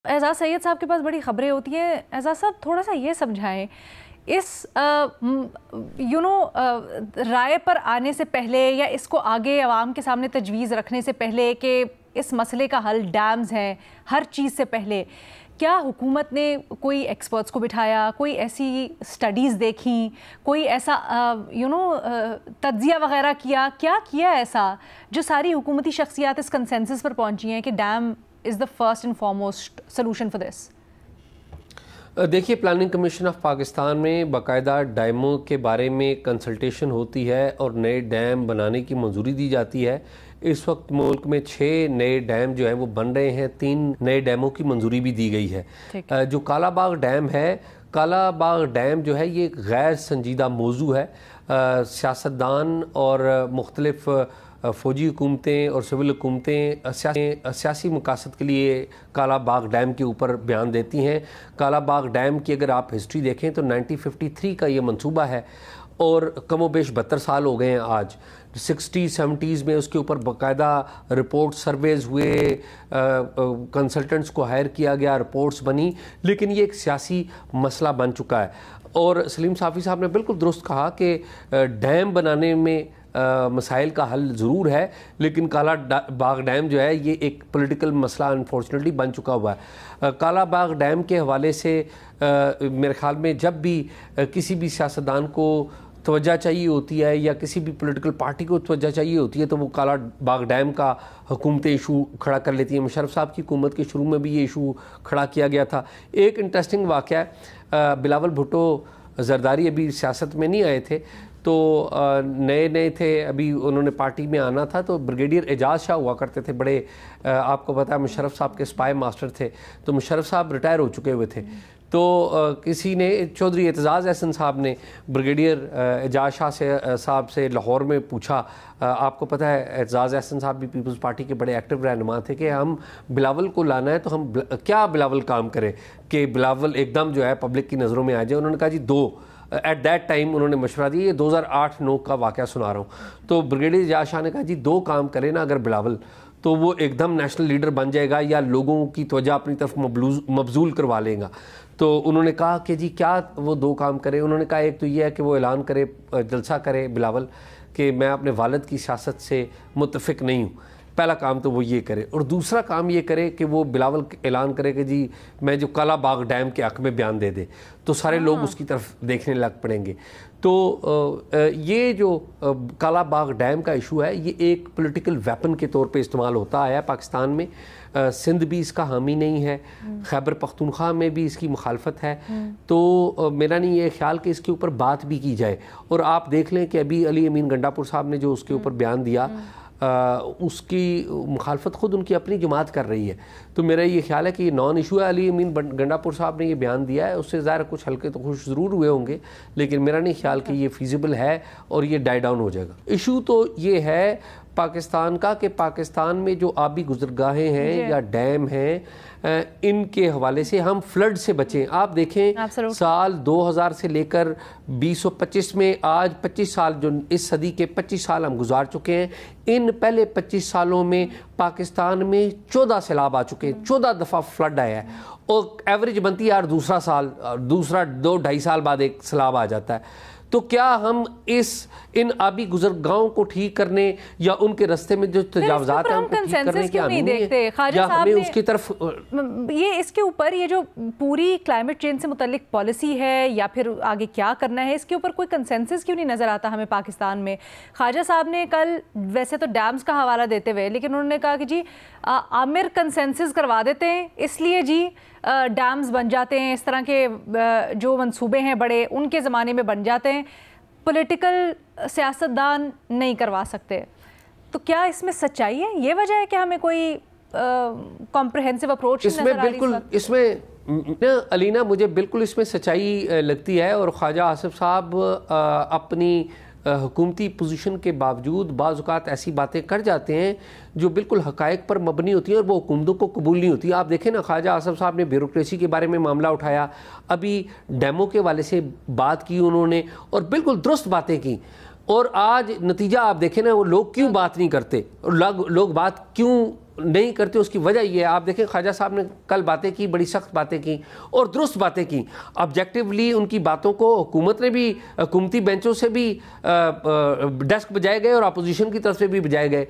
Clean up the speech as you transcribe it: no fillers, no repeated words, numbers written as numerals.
اعزاز سید صاحب کے پاس بڑی خبریں ہوتی ہیں. اعزاز صاحب تھوڑا سا یہ سمجھائیں اس رائے پر آنے سے پہلے یا اس کو آگے عوام کے سامنے تجویز رکھنے سے پہلے کہ اس مسئلے کا حل ڈیمز ہیں، ہر چیز سے پہلے کیا حکومت نے کوئی ایکسپرٹس کو بٹھایا، کوئی ایسی سٹڈیز دیکھیں، کوئی ایسا تجزیہ وغیرہ کیا ایسا جو ساری حکومتی شخصیات اس کنسنسس پر پہنچی ہیں کہ dam is the first and foremost solution for this؟ دیکھیے، پلاننگ کمیشن آف پاکستان میں باقاعدہ ڈیموں کے بارے میں کنسلٹیشن ہوتی ہے اور نئے ڈیم بنانے کی منظوری دی جاتی ہے. اس وقت ملک میں 6 نئے ڈیم جو ہیں وہ بن رہے ہیں، 3 نئے ڈیموں کی منظوری بھی دی گئی ہے. جو کالا باغ ڈیم ہے، کالا باغ ڈیم جو ہے یہ ایک غیر سنجیدہ موضوع ہے. سیاستدان اور مختلف فوجی حکومتیں اور سول حکومتیں سیاسی مقاصد کے لیے کالا باغ ڈیم کے اوپر بیان دیتی ہیں. کالا باغ ڈیم کی اگر آپ ہسٹری دیکھیں تو 1953 کا یہ منصوبہ ہے اور کم و بیش 72 سال ہو گئے ہیں آج. 60-70s میں اس کے اوپر باقاعدہ رپورٹ سرویز ہوئے، کنسلٹنٹس کو ہائر کیا گیا، رپورٹس بنی، لیکن یہ ایک سیاسی مسئلہ بن چکا ہے. اور سلیم صافی صاحب نے بالکل درست کہا کہ ڈیم بنانے میں مسائل کا حل ضرور ہے، لیکن کالا باغ ڈیم جو ہے یہ ایک پولیٹیکل مسئلہ انفارچونیٹلی بن چکا ہوا ہے. کالا باغ ڈیم کے حوالے سے میرے خیال میں جب بھی کسی بھی سیاستدان کو توجہ چاہیے ہوتی ہے یا کسی بھی پولیٹیکل پارٹی کو توجہ چاہیے ہوتی ہے تو وہ کالا باغ ڈیم کا حکومتیں ایشو کھڑا کر لیتی ہیں. مشرف صاحب کی حکومت کے شروع میں بھی یہ ایشو کھڑا کیا گیا تھا. ایک انٹرسٹنگ واقعہ ہے، بلاول بھٹو زرداری ابھی سیاست میں نہیں آئے تھے تو نئے تھے، ابھی انہوں نے پارٹی میں آنا تھا تو بریگیڈیئر اعجاز شاہ ہوا کرتے تھے، بڑے آپ کو پتہ ہے مشرف صاحب کے سپائی ماسٹر تھے. تو مشرف صاحب ریٹائر ہو چکے ہوئے تھے تو کسی نے چودھری اعتزاز احسن صاحب نے بریگیڈیئر اعجاز شاہ صاحب سے لاہور میں پوچھا، آپ کو پتہ ہے اعتزاز احسن صاحب بھی پیپلز پارٹی کے بڑے ایکٹیو رہنما تھے، کہ ہم بلاول کو لانا ہے تو ہم کیا بلاول کام کریں کہ بلاول ایک دم جو ہے پبلک کی نظروں میں آ جائے. انہوں نے کہا جی 2 ایٹ دیٹ ٹائم انہوں نے مشورہ دیا، یہ 2008-9 کا واقعہ سنا رہا ہوں. تو بریگیڈیئر اعجاز شاہ نے کہا جی 2 کام کرے نا اگر بلاول تو وہ ایک دم نیشنل لیڈر بن جائے گا یا لوگوں کی توجہ اپنی طرف مبذول کروا لے گا. تو انہوں نے کہا کہ جی کیا وہ 2 کام کرے؟ انہوں نے کہا ایک تو یہ ہے کہ وہ اعلان کرے، جلسہ کرے بلاول کہ میں اپنے والد کی سیاست سے متفق نہیں ہوں. پہلا کام تو وہ یہ کرے، اور دوسرا کام یہ کرے کہ وہ بلاول اعلان کرے کہ جی میں جو کالا باغ ڈیم کے حق میں بیان دے دے تو سارے لوگ اس کی طرف دیکھنے لگ پڑیں گے. تو یہ جو کالا باغ ڈیم کا ایشو ہے یہ ایک پولیٹیکل ویپن کے طور پہ استعمال ہوتا آیا پاکستان میں. سندھ بھی اس کا حامی نہیں ہے، خیبر پختونخوا میں بھی اس کی مخالفت ہے. تو میرا نہیں یہ خیال کہ اس کے اوپر بات بھی کی جائے. اور آپ دیکھ لیں کہ ابھی علی امین گنڈا پور صاحب نے جو اس کے اوپر بیان دیا، اس کی مخالفت خود ان کی اپنی جماعت کر رہی ہے. تو میرا یہ خیال ہے کہ یہ نان ایشو ہے. علی امین گنڈا پور صاحب نے یہ بیان دیا ہے، اس سے ظاہر کچھ ہلکے تو خوش ضرور ہوئے ہوں گے، لیکن میرا نہیں خیال کہ یہ فیزیبل ہے اور یہ ڈائی ڈاؤن ہو جائے گا. ایشو تو یہ ہے پاکستان کا کہ پاکستان میں جو آبی گزرگاہیں ہیں یا ڈیم ہیں ان کے حوالے سے ہم فلڈ سے بچیں. آپ دیکھیں سال 2000 سے لے کر 2025 میں آج 25 سال، جو اس صدی کے 25 سال ہم گزار چکے ہیں، ان پہلے 25 سالوں میں پاکستان میں 14 سیلاب آ چکے ہیں، 14 دفعہ فلڈ آیا ہے. اور ایوریج بنتی ہے یار دوسرا 2-2.5 سال بعد ایک سیلاب آ جاتا ہے. تو کیا ہم ان آبی گزرگاہوں کو ٹھیک کرنے یا ان کے رستے میں جو تجاوزات ہیں ان کو ٹھیک کرنے کی قانونی ہے یا ہمیں اس کی طرف یہ اس کے اوپر یہ جو پوری کلائمیٹ چینج سے متعلق پالیسی ہے یا پھر آگے کیا کرنا ہے، اس کے اوپر کوئی کنسنسس کیوں نہیں نظر آتا ہمیں پاکستان میں؟ خواجہ صاحب نے کل ویسے تو ڈیمز کا حوالہ دیتے ہوئے، لیکن انہوں نے کہا کہ جی عامر کنسنسس کروا دیتے ہیں اس لیے جی ڈیمز بن جاتے ہیں، اس طرح کے جو منصوبے ہیں بڑے ان کے زمانے میں بن جاتے ہیں، پولیٹیکل سیاستدان نہیں کروا سکتے. تو کیا اس میں سچائی ہے؟ یہ وجہ ہے کہ ہمیں کوئی کمپریہنسو اپروچ نظر آ رہی ہے؟ اس میں علینا مجھے بالکل اس میں سچائی لگتی ہے. اور خواجہ آصف صاحب اپنی حکومتی پوزیشن کے باوجود بعض اوقات ایسی باتیں کر جاتے ہیں جو بالکل حقائق پر مبنی ہوتی ہیں اور وہ حکومتوں کو قبول نہیں ہوتی. آپ دیکھیں نا، خواجہ آصف صاحب نے بیوروکریسی کے بارے میں معاملہ اٹھایا، ابھی ڈیمو کے والے سے بات کی انہوں نے اور بالکل درست باتیں کی. اور آج نتیجہ آپ دیکھیں نا، وہ لوگ کیوں بات نہیں کرتے اور لوگ بات کیوں نہیں کرتے اس کی وجہ یہ ہے، آپ دیکھیں خواجہ صاحب نے کل باتیں کی، بڑی سخت باتیں کی اور درست باتیں کی، آبجیکٹیولی ان کی باتوں کو حکومت نے بھی، حکومتی بینچوں سے بھی ڈیسک بجائے گئے اور اپوزیشن کی طرف سے بھی بجائے گئے۔